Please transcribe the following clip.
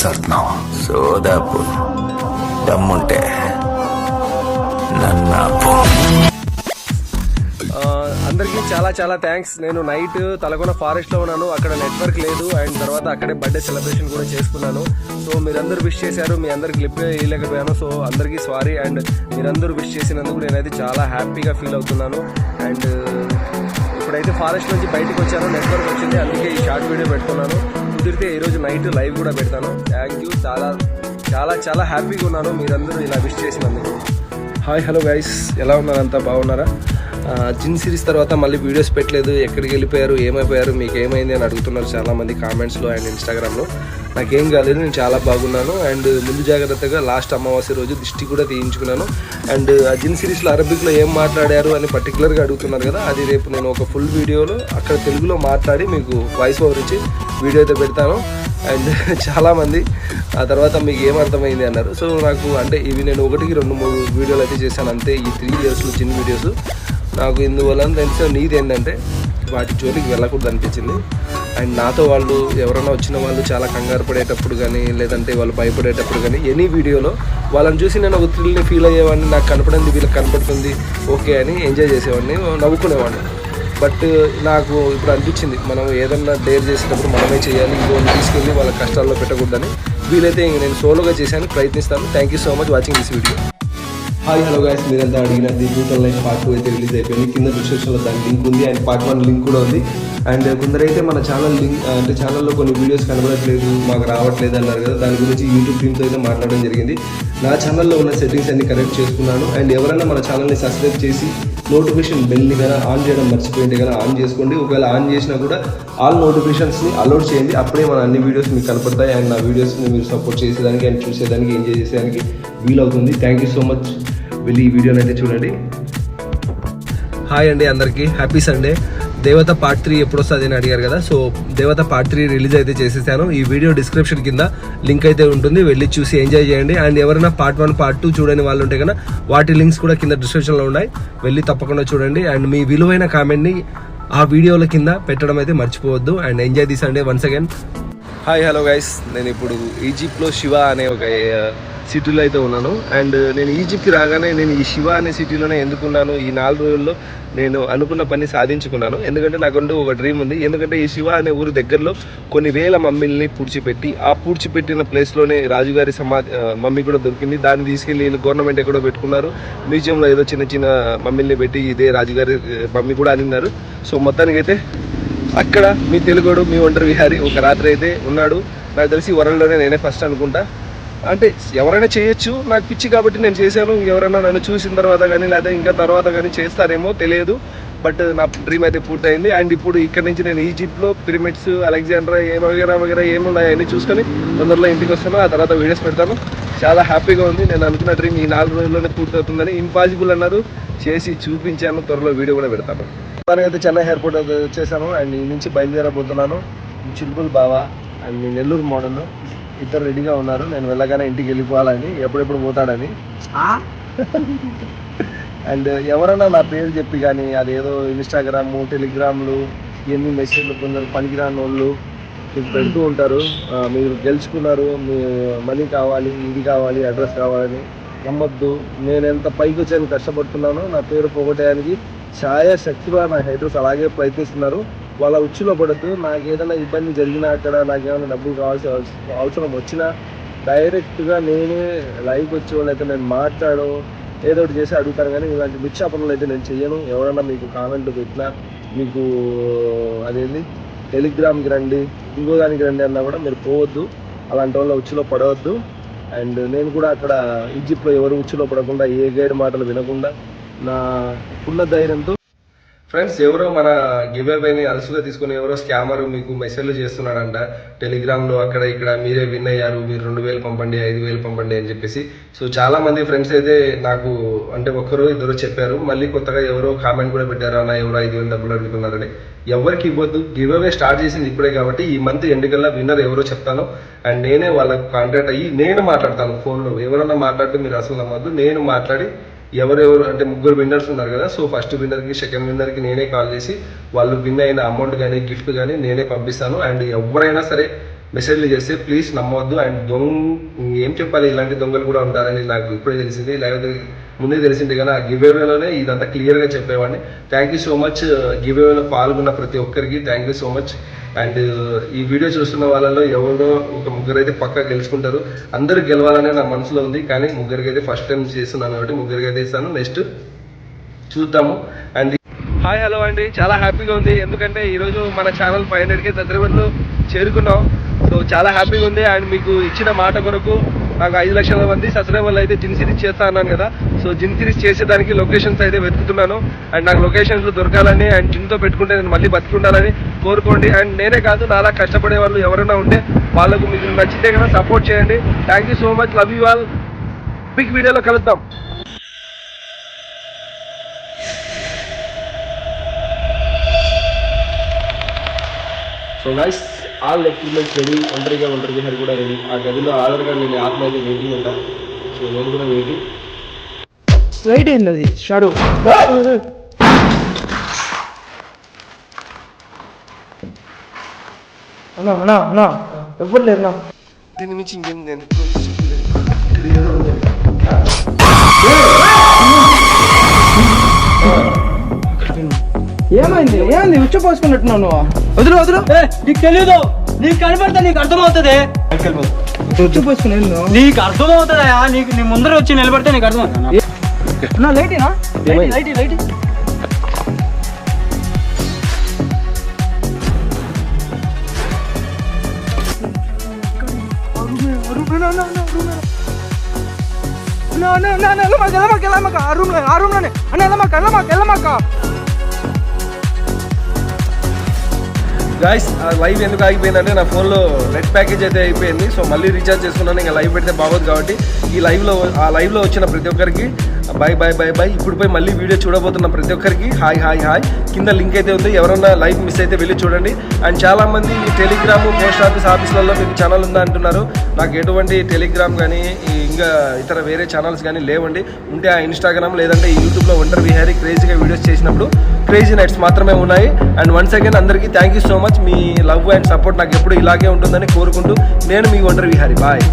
Sense ఆడుతున్నావా? సోదాపు దమ్ముంటే నన్నాపు. అందరికీ చాలా చాలా థ్యాంక్స్. నేను నైట్ తలకొన ఫారెస్ట్లో ఉన్నాను, అక్కడ నెట్వర్క్ లేదు. అండ్ తర్వాత అక్కడే బర్త్డే సెలబ్రేషన్ కూడా చేసుకున్నాను. సో మీరందరూ విష్ చేశారు, మీ అందరికి క్లిప్ వేయలేకపోయాను. సో అందరికీ సారీ. అండ్ మీరందరూ విష్ చేసినందుకు నేనైతే చాలా హ్యాపీగా ఫీల్ అవుతున్నాను. అండ్ ఇప్పుడైతే ఫారెస్ట్ నుంచి బయటకు వచ్చాను, నెట్వర్క్ వచ్చింది, అందుకే ఈ షార్ట్ వీడియో పెడుతున్నాను. కుదిరితే ఈరోజు నైట్ లైవ్ కూడా పెడతాను. Thank you. చాలా చాలా చాలా హ్యాపీగా ఉన్నాను మీరందరూ ఇలా విష్ చేసినందుకు. హాయ్, హలో గైస్, ఎలా ఉన్నారు? అంతా బాగున్నారా? జిన్ సిరీస్ తర్వాత మళ్ళీ వీడియోస్ పెట్టలేదు. ఎక్కడికి వెళ్ళిపోయారు, ఏమైపోయారు, మీకు ఏమైంది అని అడుగుతున్నారు చాలామంది కామెంట్స్లో అండ్ ఇన్స్టాగ్రామ్లో. నాకేం కాలేదు, నేను చాలా బాగున్నాను. అండ్ ముందు జాగ్రత్తగా లాస్ట్ అమావాస్య రోజు దిష్టి కూడా తీయించుకున్నాను. అండ్ ఆ జిన్ సిరీస్లో అరబిక్లో ఏం మాట్లాడారు అని పర్టికులర్గా అడుగుతున్నారు కదా, అది రేపు నేను ఒక ఫుల్ వీడియోలో అక్కడ తెలుగులో మాట్లాడి మీకు వాయిస్ ఓవర్ ఇచ్చి వీడియో అయితే పెడతాను. అండ్ చాలామంది ఆ తర్వాత మీకు ఏమర్థమైంది అన్నారు. సో నాకు అంటే ఇవి నేను 1-2-3 వీడియోలు అయితే చేశాను అంతే, ఈ 3 ఇయర్స్లో చిన్న వీడియోస్. నాకు ఇందువల్ల తెలిసిన నీది ఏంటంటే వాటి జోలికి వెళ్ళకూడదు అనిపించింది. అండ్ నాతో వాళ్ళు ఎవరైనా వచ్చిన వాళ్ళు చాలా కంగారు పడేటప్పుడు కానీ, లేదంటే వాళ్ళు భయపడేటప్పుడు కానీ, ఎనీ వీడియోలో వాళ్ళని చూసి నేను ఒక థ్రిల్ని ఫీల్ అయ్యేవాడిని. నాకు కనపడింది వీళ్ళకి కనపడుతుంది ఓకే అని ఎంజాయ్ చేసేవాడిని, నవ్వుకునేవాడిని. బట్ నాకు ఇప్పుడు అనిపించింది మనం ఏదన్నా డేర్ చేసేటప్పుడు మనమే చేయాలి, ఇంకోని తీసుకెళ్ళి వాళ్ళ కష్టాల్లో పెట్టకూడదని. వీలైతే ఇంక నేను సోలోగా చేశాను, ప్రయత్నిస్తాను. Thank you so much watching this video. Hi, hello guys, మీరంతా అడిగినది బ్యూటిఫుల్ లైఫ్ పార్ట్ 2 అయితే రిలీజ్ అయిపోయింది. కింద డిస్క్రిప్షన్లో దాని లింక్ ఉంది, అండ్ పార్ట్ 1 లింక్ కూడా ఉంది. అండ్ కొందరైతే మన ఛానల్ లింక్ అంటే ఛానల్లో కొన్ని వీడియోస్ కనబడట్లేదు, మాకు రావట్లేదు అన్నారు కదా, దాని గురించి యూట్యూబ్ టీమ్తో అయితే మాట్లాడడం జరిగింది. నా ఛానల్లో ఉన్న సెట్టింగ్స్ అన్ని కరెక్ట్ చేసుకున్నాను. అండ్ ఎవరైనా మన ఛానల్ని సబ్స్క్రైబ్ చేసి నోటిఫికేషన్ బెల్ని కానీ ఆన్ చేయడం మర్చిపోయింటే కానీ ఆన్ చేసుకోండి. ఒకవేళ ఆన్ చేసినా కూడా ఆల్ నోటిఫికేషన్స్ని అలౌట్ చేయండి, అప్పుడే మన అన్ని వీడియోస్ మీకు కనపడతాయి. అండ్ నా వీడియోస్ని మీరు సపోర్ట్ చేసేదానికి అండ్ చూసేదానికి ఎంజాయ్ చేసేదానికి వీలవుతుంది. Thank you so much. వెళ్ళి ఈ వీడియోని అయితే చూడండి. హాయ్ అండి అందరికీ, హ్యాపీ సండే. దేవత పార్ట్ 3 ఎప్పుడు వస్తుంది అని అడిగారు కదా, సో దేవత పార్ట్ 3 రిలీజ్ అయితే చేసేసాను. ఈ వీడియో డిస్క్రిప్షన్ కింద లింక్ అయితే ఉంటుంది, వెళ్ళి చూసి ఎంజాయ్ చేయండి. అండ్ ఎవరైనా పార్ట్ 1 పార్ట్ 2 చూడని వాళ్ళు ఉంటే కన్నా వాటి లింక్స్ కూడా కింద డిస్క్రిప్షన్లో ఉన్నాయి, వెళ్ళి తప్పకుండా చూడండి. అండ్ మీ విలువైన కామెంట్ని ఆ వీడియోల కింద పెట్టడం అయితే మర్చిపోవద్దు. And enjoy the Sunday once again. Hi, hello guys, నేను ఇప్పుడు ఈజిప్ట్లో శివ అనే ఒక సిటీలో అయితే ఉన్నాను. అండ్ నేను ఈజిప్ట్కి రాగానే నేను ఈ శివ అనే సిటీలోనే ఎందుకున్నాను, ఈ 4 రోజుల్లో నేను అనుకున్న పని సాధించుకున్నాను. ఎందుకంటే నాకంటూ ఒక డ్రీమ్ ఉంది. ఎందుకంటే ఈ శివ అనే ఊరు దగ్గరలో కొన్ని వేల మమ్మీల్ని పూడ్చిపెట్టి, ఆ పూడ్చిపెట్టిన ప్లేస్లోనే రాజుగారి మమ్మీ కూడా దొరికింది. దాన్ని తీసుకెళ్ళి గవర్నమెంట్ ఎక్కడో పెట్టుకున్నారు, మ్యూజియంలో ఏదో చిన్న చిన్న మమ్మీల్ని పెట్టి ఇదే రాజుగారి మమ్మీ కూడా అనిన్నారు. సో మొత్తానికైతే అక్కడ మీ తెలుగుడు, మీ ఒంటరి విహారీ ఒక రాత్రి అయితే ఉన్నాడు. నాకు తెలిసి వరల్డ్లోనే నేనే ఫస్ట్ అనుకుంటా. అంటే ఎవరైనా చేయొచ్చు, నాకు పిచ్చి కాబట్టి నేను చేశాను. ఎవరైనా నన్ను చూసిన తర్వాత కానీ లేదా ఇంకా తర్వాత కానీ చేస్తారేమో తెలియదు, బట్ నా డ్రీమ్ అయితే పూర్తయింది. అండ్ ఇప్పుడు ఇక్కడ నుంచి నేను ఈజిప్ట్లో పిరమిడ్స్, అలెగ్జాండ్రా వగేరా ఏమున్నాయి అన్నీ చూసుకొని తొందరలో ఇంటికి వస్తాను. ఆ తర్వాత వీడియోస్ పెడతాను. చాలా హ్యాపీగా ఉంది. నేను అనుకున్న డ్రీమ్ ఈ 4 రోజుల్లోనే పూర్తవుతుందని. ఇంపాసిబుల్ అన్నారు, చేసి చూపించాను. త్వరలో వీడియో కూడా పెడతాను. అయితే చెన్నై ఎయిర్పోర్ట్ వచ్చేసాను. అండ్ ఈ నుంచి బయలుదేరబోతున్నాను. చిలుపుల్ బావా అండ్ నెల్లూరు మోడల్ ఇద్దరు రెడీగా ఉన్నారు. నేను వెళ్ళగానే ఇంటికి వెళ్ళిపోవాలని, ఎప్పుడెప్పుడు పోతాడని. అండ్ ఎవరైనా నా పేరు చెప్పి కానీ అదేదో ఇన్స్టాగ్రామ్, టెలిగ్రామ్లు ఇవన్నీ మెసేజ్లు కొందరు పనికిరాని వాళ్ళు మీకు పెడుతూ ఉంటారు. మీరు గెలుచుకున్నారు, మీ మనీ కావాలి, ఇది కావాలి, అడ్రస్ కావాలని. నమ్మొద్దు. నేను ఎంత పైకి వచ్చాను కష్టపడుతున్నానో నా పేరు పోగొట్టడానికి శక్తిగా నా హైటర్స్ అలాగే ప్రయత్నిస్తున్నారు. వాళ్ళ ఉచ్చులో పడద్దు. నాకు ఏదైనా ఇబ్బంది జరిగినా, అక్కడ నాకేమైనా డబ్బులు కావాల్సిన అవసరం వచ్చినా డైరెక్ట్గా నేనే లైవ్కి వచ్చో లేకపోతే నేను మాట్లాడో ఏదో ఒకటి చేసి అడుగుతాను. కానీ ఇలాంటి మిచ్చాపనలు అయితే నేను చెయ్యను. ఎవరైనా మీకు కామెంట్లు పెట్టినా, మీకు అదేంటి టెలిగ్రామ్కి రండి, ఇంకో దానికి రండి అన్నా కూడా మీరు పోవద్దు. అలాంటి వాళ్ళ ఉచ్చులో పడవద్దు. అండ్ నేను కూడా అక్కడ ఈజిప్ట్లో ఎవరు ఉచ్చులో పడకుండా, ఏ గైడ్ మాటలు వినకుండా నా ఉన్న ధైర్యంతో. ఫ్రెండ్స్, ఎవరో మన గివ్ అవేని అలసుగా తీసుకుని ఎవరో స్కామర్ మీకు మెసేజ్లు చేస్తున్నాడంట టెలిగ్రామ్లో, అక్కడ ఇక్కడ మీరే విన్ అయ్యారు, మీరు 2000 పంపండి, 5000 పంపండి అని చెప్పేసి. సో చాలా మంది ఫ్రెండ్స్ అయితే నాకు అంటే ఒక్కరో ఇద్దరు చెప్పారు. మళ్ళీ కొత్తగా ఎవరో కామెంట్ కూడా పెట్టారు, అన్న ఎవరో 5000 డబ్బులు అడుగుతున్నారని. ఎవరికి ఇవ్వద్దు. గివ్ అవే స్టార్ట్ చేసింది ఇప్పుడే కాబట్టి ఈ మంత్ ఎండుకల్లా విన్నర్ ఎవరో చెప్తాను. అండ్ నేనే వాళ్ళకి కాంటాక్ట్ అయ్యి నేను మాట్లాడతాను ఫోన్లో. ఎవరన్నా మాట్లాడితే మీరు అసలు నమ్మద్దు. నేను మాట్లాడి ఎవరెవరు అంటే 3 విన్నర్స్ ఉన్నారు కదా, సో ఫస్ట్ విన్నర్కి, సెకండ్ విన్నర్కి నేనే కాల్ చేసి వాళ్ళు విన్ అయిన అమౌంట్ కానీ గిఫ్ట్ కానీ నేనే పంపిస్తాను. అండ్ ఎవరైనా సరే మెసేజ్లు చేస్తే ప్లీజ్ నమ్మవద్దు. అండ్ ఏం చెప్పాలి, ఇలాంటి దొంగలు కూడా ఉంటారని నాకు ఇప్పుడే తెలిసింది. లేకపోతే ముందే తెలిసింది కానీ ఆ గివ్ అవేలోనే ఇదంతా క్లియర్గా చెప్పేవాడిని. థ్యాంక్ యూ సో మచ్ గివ్ అవేలో పాల్గొన్న ప్రతి ఒక్కరికి thank you so much. And ఈ వీడియో చూస్తున్న వాళ్ళలో ఎవరో ఒక ముగ్గురు అయితే పక్కా గెలుచుకుంటారు. అందరూ గెలవాలనే నా మనసులో ఉంది, కానీ ముగ్గురికి అయితే ఫస్ట్ టైం చేస్తున్నాను కాబట్టి ముగ్గురికి అయితే ఇస్తాను. నెక్స్ట్ చూద్దాము. అండ్ హాయ్ హలో అండి, చాలా హ్యాపీగా ఉంది ఎందుకంటే ఈరోజు మన ఛానల్ 500K సబ్స్క్రైబర్లు చేరుకున్నాం. సో చాలా హ్యాపీగా ఉంది. అండ్ మీకు ఇచ్చిన మాట కొరకు నాకు 5 లక్షల మంది సబ్స్క్రైబర్లు అయితే జిన్ సిరీస్ చేస్తా అన్నాను కదా. సో జిన్ సిరీస్ చేసేదానికి లొకేషన్స్ అయితే వెతుకుతున్నాను. అండ్ నాకు లొకేషన్స్ దొరకాలని అండ్ జిన్తో పెట్టుకుంటే నేను మళ్ళీ బతుకుండాలని కోరుకోండి. అండ్ నేనే కాదు, నాలా కష్టపడే వాళ్ళు ఎవరైనా ఉంటే వాళ్ళకు మీకు నచ్చితే కదా సపోర్ట్ చేయండి. Thank you so much, love you all. Big వీడియోలో కలుద్దాం. So guys, all equipments ready. ఒంటరిగా హరి కూడా రెడీ. ఆ గదిలో ఆధార్ కార్డు నేను ఆత్మ అయితే వెయిటింగ్ ఉంటా. సో నేను కూడా వెయిటింగ్. రైట్ అయింది అది షాడో. అన్నా అన్నా అన్నా ఎవ్వరు లేరునా. దీని నుంచి ఇంకేం నేను ఏమైంది ఏమైంది ఉచ్చపోసుకున్నట్టున్నావు నువ్వు? వదులు వదులు. నీకు తెలీదు, నీకు కనపడతా, నీకు అర్థమవుతుంది. ఉచ్చపోసుకుని నీకు అర్థమవుతుందా? నీకు నీ ముందర వచ్చి నిలబడితే నీకు అర్థం అన్నా. లైటేనా? Light light. ఆ రూమ్ లోనే అన్న. వెళ్ళమాక. గాయస్, లైవ్ ఎందుకు ఆగిపోయిందంటే నా ఫోన్లో నెట్ ప్యాకేజ్ అయితే అయిపోయింది. సో మళ్ళీ రీఛార్జ్ చేసుకున్నాను. ఇంకా లైవ్ పెడితే బాగోదు కాబట్టి ఆ లైవ్లో వచ్చిన ప్రతి ఒక్కరికి బై బై బై బై. ఇప్పుడు పోయి మళ్ళీ వీడియో చూడబోతున్న ప్రతి ఒక్కరికి హాయ్ హాయ్ హాయ్. కింద లింక్ అయితే ఉంది, ఎవరన్నా లైవ్ మిస్ అయితే వెళ్ళి చూడండి. అండ్ చాలామంది టెలిగ్రామ్, పోస్ట్ ఆఫీస్లలో మీకు ఛానల్ ఉందా అంటున్నారు. నాకు ఎటువంటి టెలిగ్రామ్ కానీ ఇంకా ఇతర వేరే ఛానల్స్ కానీ లేవండి. ఉంటే ఆ ఇన్స్టాగ్రామ్ లేదంటే ఈ యూట్యూబ్లో ఒంటరి విహారీ క్రేజీగా వీడియోస్ చేసినప్పుడు క్రేజీ నైట్స్ మాత్రమే ఉన్నాయి. అండ్ వన్స్ అగైన్ అందరికీ thank you so much. Me love and support నాకు ఎప్పుడు ఇలాగే ఉంటుందని కోరుకుంటూ నేను మీ ఒంటరి విహారీ. బాయ్.